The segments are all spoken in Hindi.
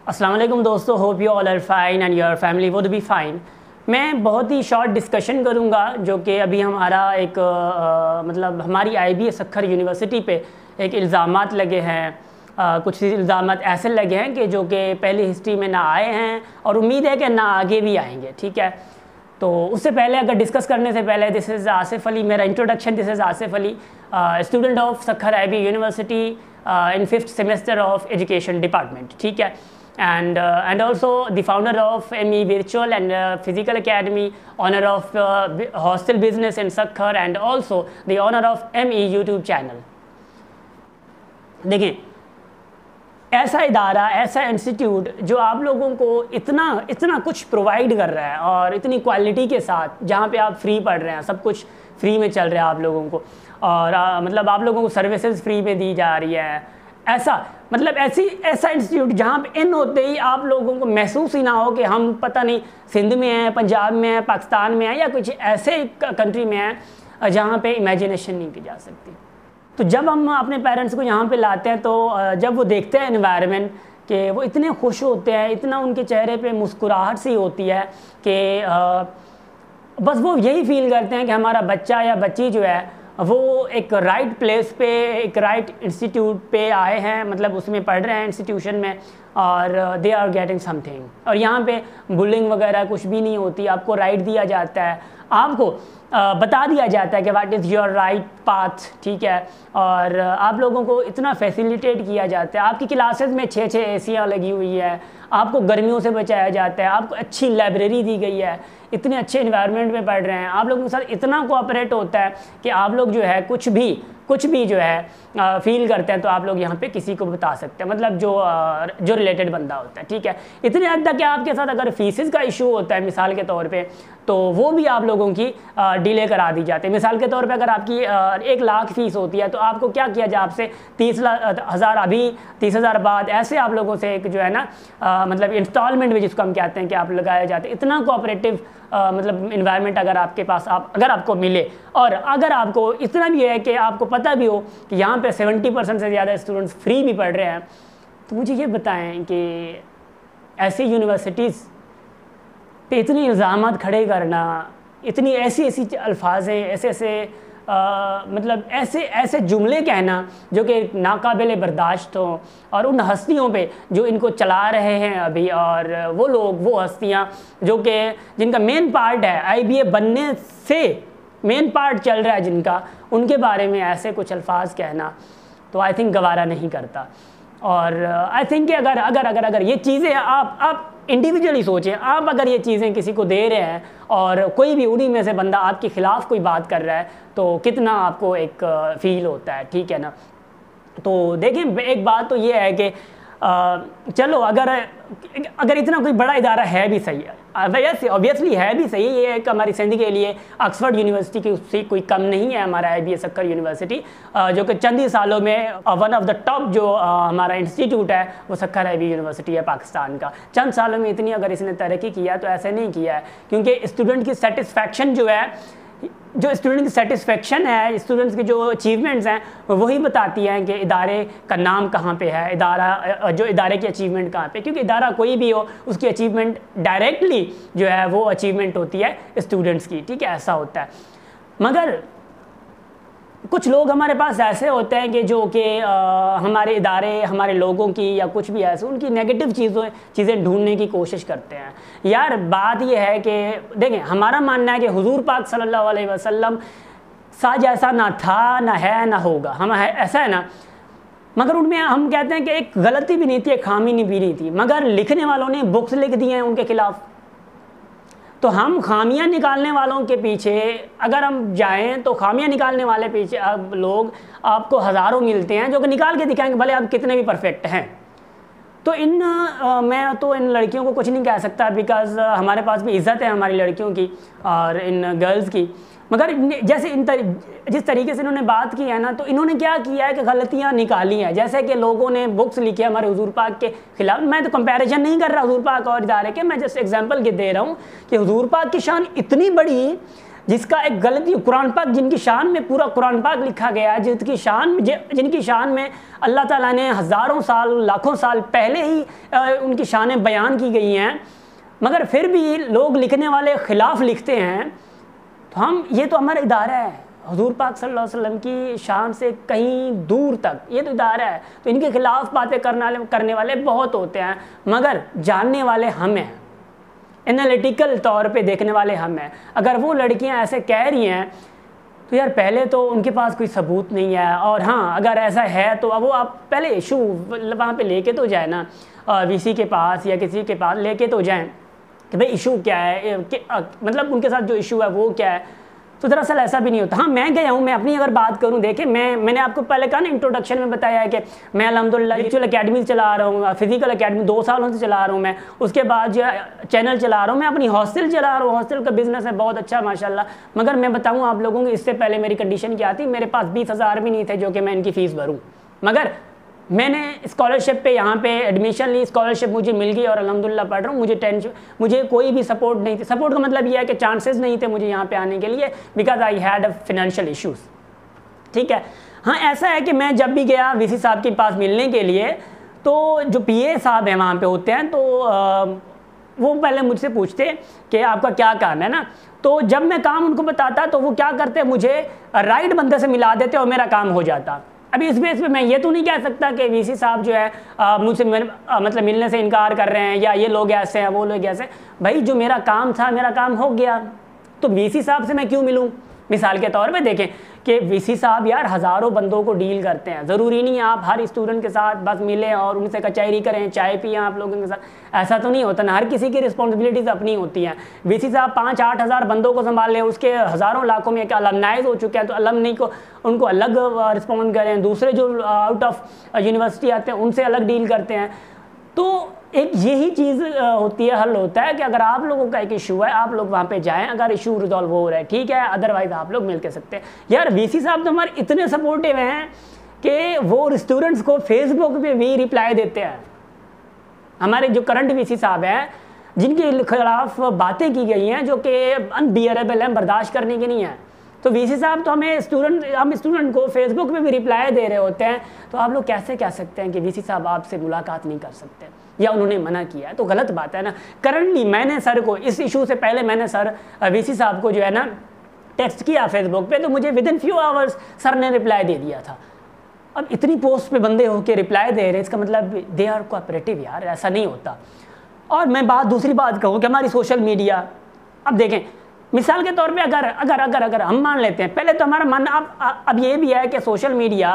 अस्सलाम वालेकुम दोस्तों, hope you all are fine and your family would be fine. मैं बहुत ही शॉर्ट डिस्कशन करूंगा जो कि अभी हमारा एक मतलब हमारी IBA सक्खर यूनिवर्सिटी पे एक इल्ज़ामात लगे हैं। कुछ इल्ज़ामात ऐसे लगे हैं कि जो कि पहली हिस्ट्री में ना आए हैं और उम्मीद है कि ना आगे भी आएंगे। ठीक है, तो उससे पहले अगर डिस्कस करने से पहले, दिस इज़ आसिफ अली, मेरा introduction. This is Asif Ali, student of Sukkur IBA university in 5th semester of education department. ठीक है, and also the founder of ME Virtual and Physical Academy, owner of Hostel Business in Sakhar, and also the owner of ME YouTube channel। देखें, ऐसा इदारा, ऐसा इंस्टीट्यूट जो आप लोगों को इतना कुछ प्रोवाइड कर रहा है और इतनी क्वालिटी के साथ, जहाँ पे आप फ्री पढ़ रहे हैं, सब कुछ फ्री में चल रहा है आप लोगों को, और मतलब आप लोगों को सर्विसेज फ्री में दी जा रही है। ऐसा इंस्टीट्यूट जहाँ पे इन होते ही आप लोगों को महसूस ही ना हो कि हम पता नहीं सिंध में हैं, पंजाब में हैं, पाकिस्तान में हैं, या कुछ ऐसे कंट्री में हैं जहाँ पे इमेजिनेशन नहीं की जा सकती। तो जब हम अपने पेरेंट्स को यहाँ पे लाते हैं तो जब वो देखते हैं एनवायरनमेंट कि वो इतने खुश होते हैं, इतना उनके चेहरे पे मुस्कुराहट सी होती है कि बस वो यही फील करते हैं कि हमारा बच्चा या बच्ची जो है वो एक राइट प्लेस पे, एक राइट इंस्टीट्यूट पे आए हैं, मतलब उसमें पढ़ रहे हैं इंस्टीट्यूशन में, और दे आर गेटिंग समथिंग। और यहाँ पे बुलिंग वगैरह कुछ भी नहीं होती, आपको राइट दिया जाता है, आपको बता दिया जाता है कि what is your right path. ठीक है, और आप लोगों को इतना फैसिलिटेट किया जाता है। आपकी क्लासेस में 6 एसियाँ लगी हुई है, आपको गर्मियों से बचाया जाता है, आपको अच्छी लाइब्रेरी दी गई है, इतने अच्छे इन्वायरमेंट में पढ़ रहे हैं, आप लोगों के साथ इतना कोऑपरेट होता है कि आप लोग जो है कुछ भी जो है फील करते हैं तो आप लोग यहाँ पे किसी को बता सकते हैं, मतलब जो रिलेटेड बंदा होता है। ठीक है, इतने हद तक कि आपके साथ अगर फीसिस का इशू होता है मिसाल के तौर पे, तो वो भी आप लोगों की डिले करा दी जाती है। मिसाल के तौर पे अगर आपकी 1 लाख फ़ीस होती है तो आपको क्या किया जाए, आपसे 30,000 अभी, 30,000 बाद, ऐसे आप लोगों से एक जो है ना मतलब इंस्टॉलमेंट भी जिसको हम कहते हैं कि आप लगाए जाते हैं। इतना कोऑपरेटिव मतलब इन्वायरमेंट अगर आपके पास अगर आपको मिले, और अगर आपको इतना भी है कि आपको पता भी हो कि यहाँ पे 70% से ज़्यादा स्टूडेंट्स फ्री भी पढ़ रहे हैं, तो मुझे ये बताएं कि ऐसी यूनिवर्सिटीज़ पे इतने इल्ज़ामात खड़े करना, इतनी ऐसी अल्फाजें, ऐसे मतलब ऐसे जुमले कहना जो कि नाकाबिले बर्दाश्त हो, और उन हस्तियों पे जो इनको चला रहे हैं अभी, और वो लोग, वो हस्तियाँ जो कि जिनका मेन पार्ट है IBA बनने से मेन पार्ट चल रहा है जिनका, उनके बारे में ऐसे कुछ अल्फाज कहना तो आई थिंक गवारा नहीं करता। और आई थिंक कि अगर ये चीज़ें आप इंडिविजुअली सोचें, आप अगर ये चीज़ें किसी को दे रहे हैं और कोई भी उन्हीं में से बंदा आपके ख़िलाफ़ कोई बात कर रहा है तो कितना आपको एक फ़ील होता है। ठीक है ना, तो देखें, एक बात तो ये है कि चलो अगर इतना कोई बड़ा इदारा है भी सही है, ऑब्वियसली है भी सही, ये एक हमारी सिंध के लिए ऑक्सफोर्ड यूनिवर्सिटी की उससे कोई कम नहीं है हमारा IBA सक्खर यूनिवर्सिटी, जो कि चंद ही सालों में वन ऑफ द टॉप जो हमारा इंस्टीट्यूट है वो सक्खर IBA यूनिवर्सिटी है पाकिस्तान का। चंद सालों में इतनी अगर इसने तरक्की किया तो ऐसे नहीं किया है, क्योंकि स्टूडेंट की सेटिस्फेक्शन जो स्टूडेंट की सेटिस्फेक्शन है, स्टूडेंट्स की जो अचीवमेंट्स हैं वही बताती हैं कि इदारे का नाम कहाँ पे है, इदारे की अचीवमेंट कहाँ पे, क्योंकि इदारा कोई भी हो उसकी अचीवमेंट डायरेक्टली जो है वो अचीवमेंट होती है स्टूडेंट्स की। ठीक है, ऐसा होता है। मगर कुछ लोग हमारे पास ऐसे होते हैं कि जो कि हमारे इदारे, हमारे लोगों की या कुछ भी ऐसे उनकी नेगेटिव चीज़ें ढूंढने की कोशिश करते हैं। यार बात ये है कि देखें, हमारा मानना है कि हुजूर पाक सल्लल्लाहु अलैहि वसल्लम सा जैसा ना था, ना है, ना होगा, हम ऐसा है ना, मगर उनमें हम कहते हैं कि एक गलती भी नहीं थी, एक खामी भी नहीं थी, मगर लिखने वालों ने बुक्स लिख दी हैं उनके खिलाफ़। तो हम खामियां निकालने वालों के पीछे अगर हम जाएं तो खामियां निकालने वाले पीछे अब लोग आपको हज़ारों मिलते हैं जो कि निकाल के दिखाएंगे भले आप कितने भी परफेक्ट हैं। तो मैं तो इन लड़कियों को कुछ नहीं कह सकता, बिकॉज़ हमारे पास भी इज़्ज़त है हमारी लड़कियों की और इन गर्ल्स की, मगर जिस तरीके से इन्होंने बात की है ना, तो इन्होंने क्या किया है कि गलतियाँ निकाली हैं। जैसे कि लोगों ने बुक्स लिखी है हमारे हुजूर पाक के ख़िलाफ़। मैं तो कंपैरिजन नहीं कर रहा हुजूर पाक और इदारे के, मैं जस्ट एग्जांपल दे रहा हूँ कि हुजूर पाक की शान इतनी बड़ी जिसका एक गलती कुरान पाक, जिनकी शान में पूरा कुरान पाक लिखा गया है, जिनकी शान में अल्लाह ताला ने हज़ारों साल लाखों साल पहले ही उनकी शानें बयान की गई हैं, मगर फिर भी लोग लिखने वाले ख़िलाफ़ लिखते हैं। तो ये तो हमारा इदारा है, हुज़ूर पाक सल्लल्लाहु अलैहि वसल्लम की शान से कहीं दूर तक ये तो इदारा है। तो इनके ख़िलाफ़ बातें करने वाले बहुत होते हैं, मगर जानने वाले हम हैं, एनालिटिकल तौर पे देखने वाले हम हैं। अगर वो लड़कियां ऐसे कह रही हैं तो यार पहले तो उनके पास कोई सबूत नहीं है, और हाँ अगर ऐसा है तो अब वो आप पहले इशू वहाँ पे लेके तो जाए ना, वीसी के पास या किसी के पास लेके तो जाएं कि भाई इशू क्या है, मतलब उनके साथ जो इशू है वो क्या है। तो दरअसल ऐसा भी नहीं होता। हाँ मैं गया हूँ, मैं अपनी अगर बात करूँ, देखिए मैंने आपको पहले कहा ना इंट्रोडक्शन में बताया है कि मैं अल्हम्दुलिल्लाह वर्चुअल अकेडमी चला रहा हूँ, फिजिकल अकेडमी 2 सालों से चला रहा हूँ मैं, उसके बाद जो चैनल चला रहा हूँ, मैं अपनी हॉस्टल चला रहा हूँ, हॉस्टल का बिजनेस है बहुत अच्छा माशाल्लाह। मगर मैं बताऊँ आप लोगों को, इससे पहले मेरी कंडीशन क्या थी, मेरे पास 20,000 भी नहीं थे जो कि मैं इनकी फ़ीस भरूँ, मगर मैंने स्कॉलरशिप पे यहाँ पे एडमिशन ली, स्कॉलरशिप मुझे मिल गई और अल्हम्दुलिल्लाह पढ़ रहा हूँ। मुझे कोई भी सपोर्ट नहीं थी। सपोर्ट का मतलब यह है कि चांसेस नहीं थे मुझे यहाँ पे आने के लिए, because I had financial issues. ठीक है, हाँ ऐसा है कि मैं जब भी गया वीसी साहब के पास मिलने के लिए, तो जो पीए साहब हैं वहाँ पे होते हैं, तो वो पहले मुझसे पूछते कि आपका क्या काम है ना। तो जब मैं काम उनको बताता तो वो क्या करते, मुझे राइट बंदे से मिला देते और मेरा काम हो जाता। अभी इस बेस पे मैं ये तो नहीं कह सकता कि वीसी साहब जो है मुझसे मतलब मिलने से इनकार कर रहे हैं या ये लोग ऐसे हैं वो लोग ऐसे। भाई जो मेरा काम था, मेरा काम हो गया, तो वीसी साहब से मैं क्यों मिलूं। मिसाल के तौर पे देखें कि वीसी साहब यार हज़ारों बंदों को डील करते हैं, ज़रूरी नहीं आप हर स्टूडेंट के साथ बस मिलें और उनसे कचहरी करें, चाय पिएं आप लोगों के साथ, ऐसा तो नहीं होता ना। हर किसी की रिस्पॉन्सिबिलिटीज़ अपनी होती हैं। वीसी साहब 5-8 हज़ार बंदों को संभाल लें, उसके हज़ारों लाखों में एक अलमनाइज हो चुके हैं, तो अलमनी को उनको अलग रिस्पॉन्ड करें, दूसरे जो आउट ऑफ यूनिवर्सिटी आते हैं उनसे अलग डील करते हैं। तो एक यही चीज़ होती है, हल होता है कि अगर आप लोगों का एक इशू है, आप लोग वहाँ पे जाएं, अगर इशू रिजॉल्व हो रहा है ठीक है, अदरवाइज आप लोग मिल के सकते हैं। यार वीसी साहब तो हमारे इतने सपोर्टिव हैं कि वो स्टूडेंट्स को फेसबुक पे भी रिप्लाई देते हैं। हमारे जो करंट वीसी साहब हैं, जिनके खिलाफ बातें की गई हैं जो कि अनबियरेबल हैं, बर्दाश्त करने की नहीं है, तो वीसी साहब तो हम स्टूडेंट को फेसबुक पे भी रिप्लाई दे रहे होते हैं। तो आप लोग कैसे कह सकते हैं कि वीसी साहब आपसे मुलाकात नहीं कर सकते या उन्होंने मना किया है, तो गलत बात है ना। करंटली मैंने सर को इस इशू से पहले मैंने सर वीसी साहब को जो है ना टेक्स्ट किया फेसबुक पे, तो मुझे विदिन फ्यू आवर्स सर ने रिप्लाई दे दिया था। अब इतनी पोस्ट पे बंदे होके रिप्लाई दे रहे हैं, इसका मतलब दे आर कोऑपरेटिव यार, ऐसा नहीं होता। और मैं दूसरी बात कहूँ कि हमारी सोशल मीडिया, अब देखें मिसाल के तौर पे अगर हम मान लेते हैं, पहले तो हमारा मानना अब ये भी है कि सोशल मीडिया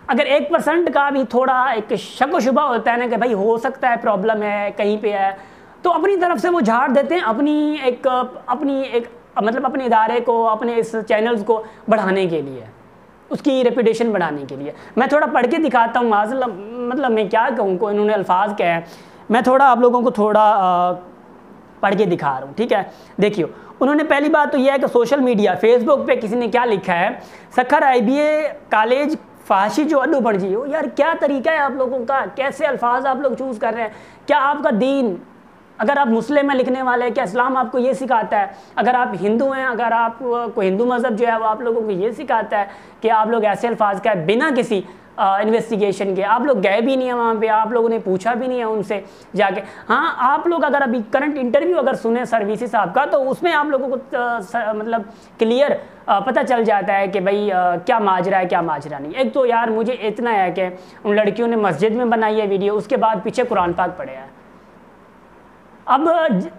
अगर 1% का भी थोड़ा एक शक व शुबा होता है ना कि भाई हो सकता है प्रॉब्लम है कहीं पे है, तो अपनी तरफ से वो झाड़ देते हैं अपनी एक मतलब अपने इदारे को, अपने इस चैनल्स को बढ़ाने के लिए, उसकी रेपुटेशन बढ़ाने के लिए। मैं थोड़ा पढ़ के दिखाता हूँ, मतलब मैं क्या कहूँ को इन्होंने अल्फाज क्या है, मैं थोड़ा आप लोगों को थोड़ा पढ़ के दिखा रहा हूँ। ठीक है, देखियो उन्होंने पहली बात तो यह है कि सोशल मीडिया फेसबुक पे किसी ने क्या लिखा है, सखर IBA कॉलेज फाशी जो अड्डू बढ़ जी हो। यार क्या तरीका है आप लोगों का, कैसे अल्फाज आप लोग चूज़ कर रहे हैं। क्या आपका दीन, अगर आप मुस्लिम हैं लिखने वाले, क्या इस्लाम आपको ये सिखाता है? अगर आप हिंदू हैं, अगर आप को हिंदू मज़हब जो है वो आप लोगों को ये सिखाता है कि आप लोग ऐसे अल्फाज का बिना किसी इन्वेस्टिगेशन के, आप लोग गए भी नहीं है वहाँ पे, आप लोगों ने पूछा भी नहीं है उनसे जाके। हाँ आप लोग अगर अभी करंट इंटरव्यू अगर सुने सर वीसी साहब का, तो उसमें आप लोगों को मतलब क्लियर पता चल जाता है कि भाई क्या माजरा है क्या माजरा नहीं। एक तो यार मुझे इतना है कि उन लड़कियों ने मस्जिद में बनाई है वीडियो, उसके बाद पीछे कुरान पाक पढ़े हैं। अब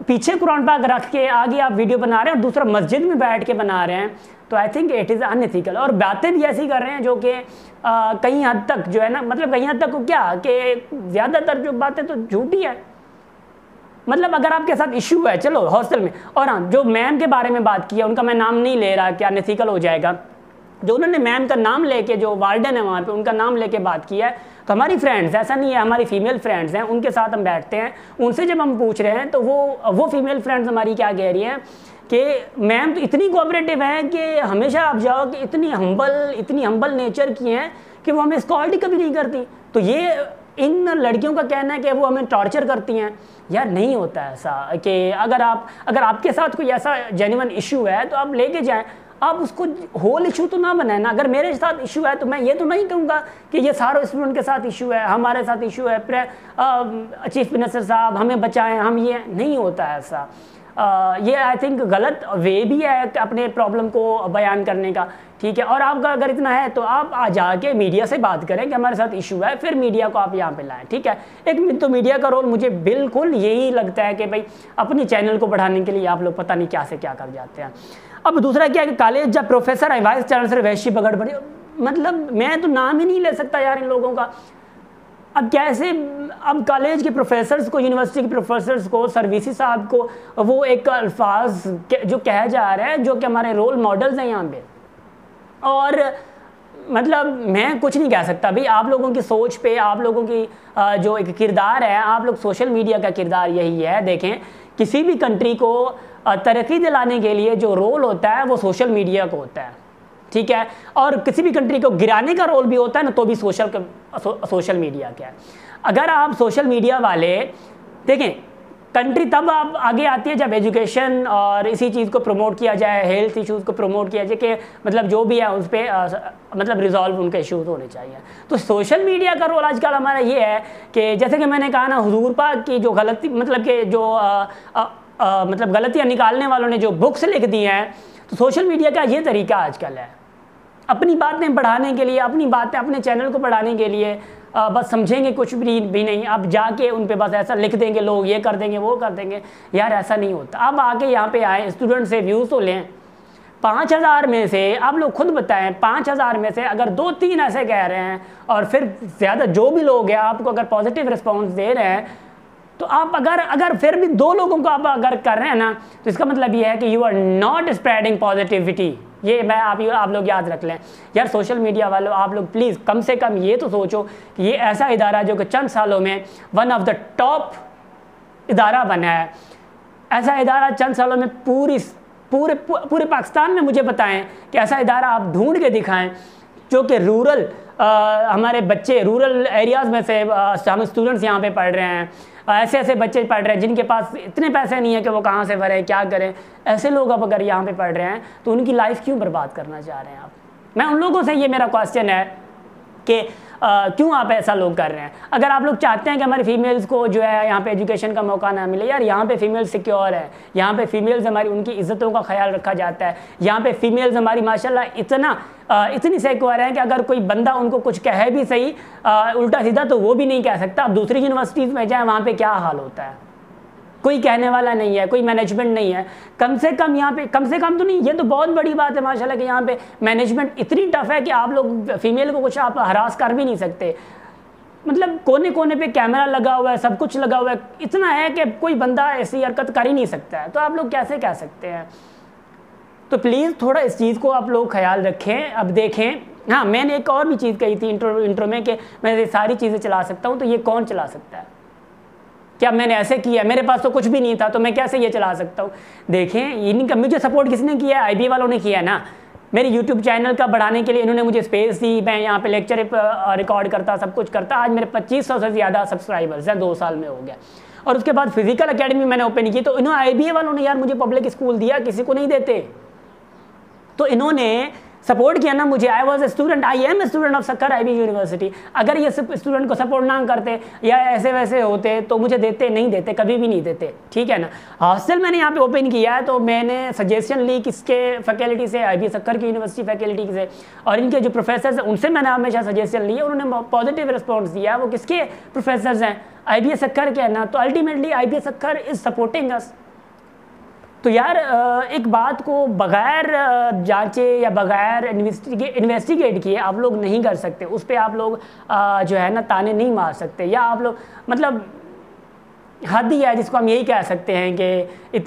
पीछे कुरान पाक रख के आगे आप वीडियो बना रहे हैं और दूसरा मस्जिद में बैठ के बना रहे हैं, तो I think it is unethical. और बातें भी ऐसी कर रहे हैं जो कि कहीं हद तक जो है ना, मतलब कहीं हद तक क्या कि ज़्यादातर जो बातें तो झूठी है। मतलब अगर आपके साथ इशू है चलो हॉस्टल में, और हाँ जो मैम के बारे में बात की है उनका मैं नाम नहीं ले रहा, क्या अनएथिकल हो जाएगा। जो उन्होंने मैम का नाम लेके, जो वार्डन है वहाँ पे उनका नाम लेके बात की है, तो हमारी फ्रेंड्स, ऐसा नहीं है हमारी फीमेल फ्रेंड्स हैं, उनके साथ हम बैठते हैं, उनसे जब हम पूछ रहे हैं तो वो फीमेल फ्रेंड्स हमारी क्या कह रही हैं कि मैम तो इतनी कोऑपरेटिव हैं कि हमेशा आप जाओ कि इतनी हम्बल नेचर की हैं कि वो हमें स्कॉल्ड कभी नहीं करती। तो ये इन लड़कियों का कहना है कि वो हमें टॉर्चर करती हैं। यार नहीं होता है ऐसा कि अगर आपके साथ कोई ऐसा जेन्युइन इशू है तो आप लेके जाएं, आप उसको होल इशू तो ना बनाए ना। अगर मेरे साथ इशू है तो मैं ये तो नहीं कहूँगा कि ये सारे स्टूडेंट के साथ इशू है, हमारे साथ इशू है, चीफ मिनिस्टर साहब हमें बचाएं, हम ये नहीं होता है ऐसा। ये आई थिंक गलत वे भी है अपने प्रॉब्लम को बयान करने का, ठीक है। और आपका अगर इतना है तो आप आ जाके मीडिया से बात करें कि हमारे साथ इशू है, फिर मीडिया को आप यहाँ पे लाएं, ठीक है। एक तो मीडिया का रोल मुझे बिल्कुल यही लगता है कि भाई अपने चैनल को बढ़ाने के लिए आप लोग पता नहीं क्या से क्या कर जाते हैं। अब दूसरा क्या है कि कॉलेज जब प्रोफेसर है वाइस चांसलर वैश्य पकड़ पड़ी, मतलब मैं तो नाम ही नहीं ले सकता यार इन लोगों का। अब कैसे, अब कॉलेज के प्रोफेसर्स को, यूनिवर्सिटी के प्रोफेसर्स को, सर्विसी साहब को वो एक अल्फाज जो कहा जा रहा है जो कि हमारे रोल मॉडल्स हैं यहाँ पे, और मतलब मैं कुछ नहीं कह सकता भाई। आप लोगों की सोच पे, आप लोगों की जो एक किरदार है, आप लोग सोशल मीडिया का किरदार यही है। देखें किसी भी कंट्री को तरक्की दिलाने के लिए जो रोल होता है वो सोशल मीडिया को होता है, ठीक है। और किसी भी कंट्री को गिराने का रोल भी होता है ना, तो भी सोशल मीडिया का है। अगर आप सोशल मीडिया वाले देखें, कंट्री तब आप आगे आती है जब एजुकेशन और इसी चीज़ को प्रमोट किया जाए, हेल्थ इश्यूज़ को प्रमोट किया जाए कि मतलब जो भी है उस पर मतलब रिजॉल्व उनके इश्यूज़ होने चाहिए। तो सोशल मीडिया का रोल आजकल हमारा ये है कि जैसे कि मैंने कहा ना, हुजूर पाक की जो गलती, मतलब कि जो मतलब गलतियाँ निकालने वालों ने जो बुक्स लिख दी हैं, तो सोशल मीडिया का ये तरीका आजकल है अपनी बातें बढ़ाने के लिए, अपनी बातें अपने चैनल को बढ़ाने के लिए। बस समझेंगे कुछ भी नहीं, अब जाके उन पे बस ऐसा लिख देंगे, लोग ये कर देंगे वो कर देंगे। यार ऐसा नहीं होता। अब आके यहाँ पे आए, स्टूडेंट से व्यूज़ तो लें। 5000 में से आप लोग खुद बताएं, 5000 में से अगर 2-3 ऐसे कह रहे हैं और फिर ज़्यादा जो भी लोग हैं आपको अगर पॉजिटिव रिस्पॉन्स दे रहे हैं, तो आप अगर फिर भी 2 लोगों को आप अगर कर रहे हैं ना, तो इसका मतलब ये है कि you are not spreading positivity. ये मैं आप लोग याद रख लें। यार सोशल मीडिया वालों, आप लोग प्लीज़ कम से कम ये तो सोचो कि ये ऐसा इदारा जो कि चंद सालों में वन ऑफ द टॉप इदारा बना है, ऐसा इदारा चंद सालों में पूरे पाकिस्तान में मुझे बताएं कि ऐसा इदारा आप ढूंढ के दिखाएं जो कि रूरल हमारे बच्चे, रूरल एरियाज़ में से हम स्टूडेंट्स यहाँ पे पढ़ रहे हैं, ऐसे बच्चे पढ़ रहे हैं जिनके पास इतने पैसे नहीं है कि वो कहाँ से भरें, क्या करें। ऐसे लोग अब अगर यहाँ पे पढ़ रहे हैं तो उनकी लाइफ क्यों बर्बाद करना चाह रहे हैं आप? मैं उन लोगों से, ये मेरा क्वेश्चन है कि क्यों आप ऐसा लोग कर रहे हैं। अगर आप लोग चाहते हैं कि हमारी फीमेल्स को जो है यहाँ पे एजुकेशन का मौका ना मिले, यार यहाँ पे फीमेल्स सिक्योर है, यहाँ पे फीमेल्स हमारी उनकी इज़्ज़तों का ख्याल रखा जाता है, यहाँ पे फीमेल्स हमारी माशाल्लाह इतनी सिक्योर है कि अगर कोई बंदा उनको कुछ कहे भी सही उल्टा सीधा तो वो भी नहीं कह सकता। अब दूसरी यूनिवर्सिटीज़ में जाए, वहाँ पर क्या हाल होता है, कोई कहने वाला नहीं है, कोई मैनेजमेंट नहीं है। कम से कम यहाँ पे, कम से कम तो नहीं, ये तो बहुत बड़ी बात है माशाल्लाह कि यहाँ पे मैनेजमेंट इतनी टफ है कि आप लोग फीमेल को कुछ आप हरास कर भी नहीं सकते। मतलब कोने कोने पे कैमरा लगा हुआ है, सब कुछ लगा हुआ है, इतना है कि कोई बंदा ऐसी हरकत कर ही नहीं सकता है। तो आप लोग कैसे कह सकते हैं? तो प्लीज़ थोड़ा इस चीज़ को आप लोग ख्याल रखें। अब देखें, हाँ मैंने एक और भी चीज़ कही थी इंट्रो में कि मैं ये सारी चीज़ें चला सकता हूँ, तो ये कौन चला सकता है? क्या मैंने ऐसे किया? मेरे पास तो कुछ भी नहीं था, तो मैं कैसे ये चला सकता हूँ? देखें, इनका मुझे सपोर्ट किसने किया है? IBA वालों ने किया ना। मेरे YouTube चैनल का बढ़ाने के लिए इन्होंने मुझे स्पेस दी, मैं यहाँ पे लेक्चर रिकॉर्ड करता, सब कुछ करता। आज मेरे 2500 से ज़्यादा सब्सक्राइबर्स हैं, 2 साल में हो गया। और उसके बाद फिजिकल अकेडमी मैंने ओपन की, तो इन्होंने IBA वालों ने यार मुझे पब्लिक स्कूल दिया, किसी को नहीं देते। तो इन्होंने सपोर्ट किया ना मुझे। I was a student, I am a student of Sukkur IB university. अगर ये स्टूडेंट को सपोर्ट ना करते या ऐसे वैसे होते तो मुझे देते नहीं देते, कभी भी नहीं देते, ठीक है ना। हॉस्टल मैंने यहाँ पे ओपन किया है, तो मैंने सजेशन ली किसके फैकल्टी से, IB सक्कर की यूनिवर्सिटी फैकल्टी से, और इनके जो प्रोफेसर हैं उनसे मैंने हमेशा सजेशन लिए, उन्होंने पॉजिटिव रिस्पॉन्स दिया। वो किसके प्रोफेसर हैं? IBA सक्कर के है ना। तो ultimately IBA Sukkur is supporting us. तो यार एक बात को बग़ैर जांचे या बग़ैर इन्वेस्टिगेट किए आप लोग नहीं कर सकते, उस पर आप लोग जो है ना ताने नहीं मार सकते। या आप लोग मतलब हद ही है जिसको हम यही कह सकते हैं कि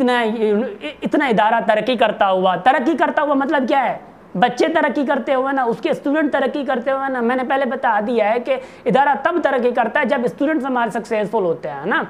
इतना इदारा तरक्की करता हुआ मतलब क्या है? बच्चे तरक्की करते हुए ना, उसके स्टूडेंट तरक्की करते हुए ना। मैंने पहले बता दिया है कि इदारा तब तरक्की करता है जब स्टूडेंट्स हमारे सक्सेसफुल होते हैं ना।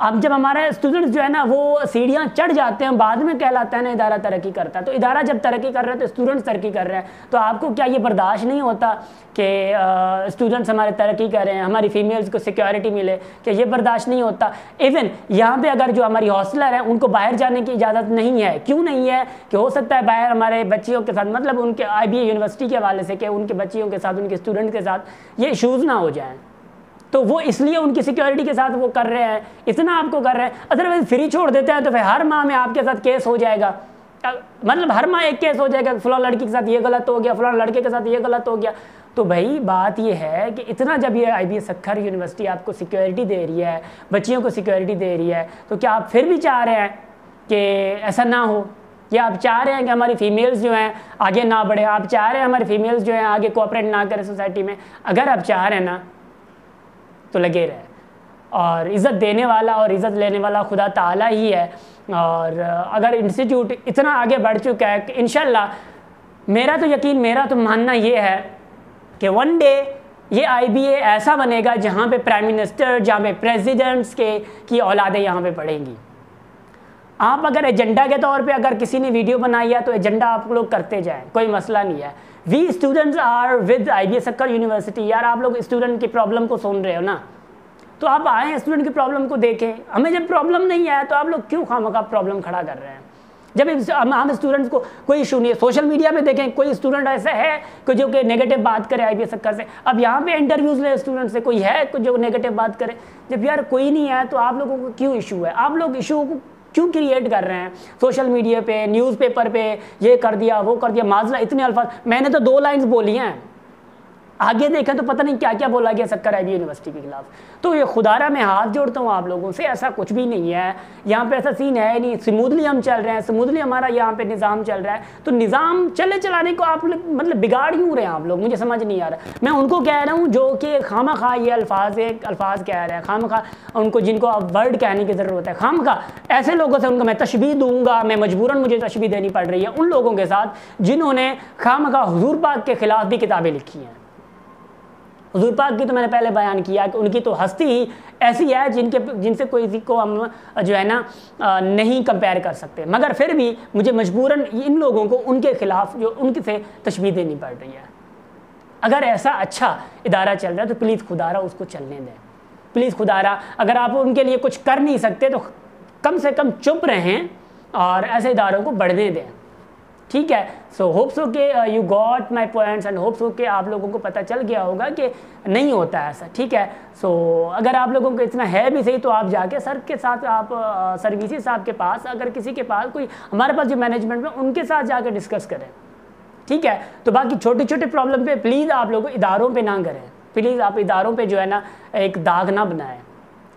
अब जब हमारे स्टूडेंट्स जो है ना वो सीढ़ियाँ चढ़ जाते हैं, बाद में कहलाता है ना इदारा तरक्की करता है। तो इदारा जब तरक्की कर रहा है तो स्टूडेंट्स तरक्की कर रहे हैं, तो आपको क्या ये बर्दाश्त नहीं होता कि स्टूडेंट्स हमारे तरक्की कर रहे हैं, हमारी फीमेल्स को सिक्योरिटी मिले, क्या ये बर्दाश्त नहीं होता? इवन यहाँ पे अगर जो हमारी हॉस्टलर हैं उनको बाहर जाने की इजाज़त नहीं है। क्यों नहीं है? कि हो सकता है बाहर हमारे बच्चियों के साथ, मतलब उनके IBA यूनिवर्सिटी के हवाले से कि उनके बच्चियों के साथ, उनके स्टूडेंट के साथ ये इशूज़ ना हो जाएँ, तो वो इसलिए उनकी सिक्योरिटी के साथ वो कर रहे हैं, इतना आपको कर रहे हैं। अदरवाइज फ्री छोड़ देते हैं तो फिर हर माह में आपके साथ केस हो जाएगा, मतलब हर माह एक केस हो जाएगा, फलां लड़की के साथ ये गलत हो गया, फलां लड़के के साथ ये गलत हो गया। तो भाई बात ये है कि इतना जब ये IBA सक्खर यूनिवर्सिटी आपको सिक्योरिटी दे रही है, बच्चियों को सिक्योरिटी दे रही है, तो क्या आप फिर भी चाह रहे हैं कि ऐसा ना हो? या आप चाह रहे हैं कि हमारी फीमेल्स जो हैं आगे ना बढ़े? आप चाह रहे हैं हमारी फीमेल्स जो हैं आगे कोऑपरेट ना करें सोसाइटी में? अगर आप चाह रहे हैं ना तो लगे रहे, और इज़्ज़त देने वाला और इज़्ज़त लेने वाला खुदा ताला ही है। और अगर इंस्टीट्यूट इतना आगे बढ़ चुका है कि इंशाल्लाह, मेरा तो यकीन, मेरा तो मानना ये है कि वन डे ये IBA ऐसा बनेगा जहाँ पे प्राइम मिनिस्टर, जहाँ पे प्रेसिडेंट्स की औलादें यहाँ पे पढ़ेंगी। आप अगर एजेंडा के तौर पे अगर किसी ने वीडियो बनाई है तो एजेंडा आप लोग करते जाएं, कोई मसला नहीं है। We students are with IBA Sukkur university. यार आप लोग स्टूडेंट की प्रॉब्लम को सुन रहे हो ना, तो आप आए स्टूडेंट की प्रॉब्लम को देखें। हमें जब प्रॉब्लम नहीं आया तो आप लोग क्यों खामखा प्रॉब्लम खड़ा कर रहे हैं? जब हम स्टूडेंट्स को कोई इशू नहीं है, सोशल मीडिया पे देखें कोई स्टूडेंट ऐसा है कि जो कि नेगेटिव बात करे IBA सक्खर से। अब यहाँ पे इंटरव्यूज़ ले स्टूडेंट से, कोई है जो नेगेटिव बात करे? जब यार कोई नहीं है तो आप लोगों को क्यों इशू है? आप लोग इशू को क्यों क्रिएट कर रहे हैं सोशल मीडिया पे, न्यूज़पेपर पे, ये कर दिया वो कर दिया, माजरा, इतने अल्फाज। मैंने तो 2 लाइन्स बोली हैं, आगे देखें तो पता नहीं क्या क्या बोला गया सक्खर IBA यूनिवर्सिटी के खिलाफ। तो ये खुदारा मैं हाथ जोड़ता हूँ आप लोगों से, ऐसा कुछ भी नहीं है यहाँ पे, ऐसा सीन है नहीं। स्मूथली हम चल रहे हैं, स्मूथली हमारा यहाँ पे निज़ाम चल रहा है। तो निज़ाम चलाने को आप मतलब बिगाड़ क्यों रहे हैं आप लोग? मुझे समझ नहीं आ रहा। मैं उनको कह रहा हूँ जो कि खामखा ये अल्फाज कह रहे हैं, खामखा उनको, जिनको अब वर्ड कहने की ज़रूरत है, खामखा ऐसे लोगों से उनको मैं तशबीह दूंगा, मैं मजबूरन मुझे तशबीह देनी पड़ रही है उन लोगों के साथ जिन्होंने खामखा हुजूर पाक के ख़िलाफ़ भी किताबें लिखी हैं। हुजूर पाक की तो मैंने पहले बयान किया कि उनकी तो हस्ती ही ऐसी है जिनसे कोई को हम जो है ना नहीं कंपेयर कर सकते, मगर फिर भी मुझे मजबूरन इन लोगों को उनके ख़िलाफ़ जो उनके से तशबीह देनी पड़ रही है। अगर ऐसा अच्छा इदारा चल रहा है तो प्लीज़ खुदारा उसको चलने दें, प्लीज़ खुदारा। अगर आप उनके लिए कुछ कर नहीं सकते तो कम से कम चुप रहें और ऐसे इदारों को बढ़ने दें, ठीक है। सो होप सो के you got my points and hope so के आप लोगों को पता चल गया होगा कि नहीं होता है ऐसा, ठीक है। सो अगर आप लोगों को इतना है भी सही तो आप जाके सर के साथ, आप सर्विसेज साहब के पास, अगर किसी के पास कोई, हमारे पास जो मैनेजमेंट में, उनके साथ जाकर डिस्कस करें, ठीक है। तो बाकी छोटे छोटे प्रॉब्लम पे प्लीज़ आप लोग इदारों पे ना करें, प्लीज़ आप इदारों पे जो है ना एक दाग ना बनाएं,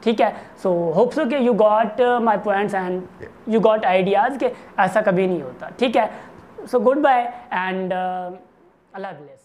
ठीक है। सो होप सो कि you got my points and you got ideas कि ऐसा कभी नहीं होता, ठीक है। सो गुड बाय एंड अल्लाह हाफ़िज़।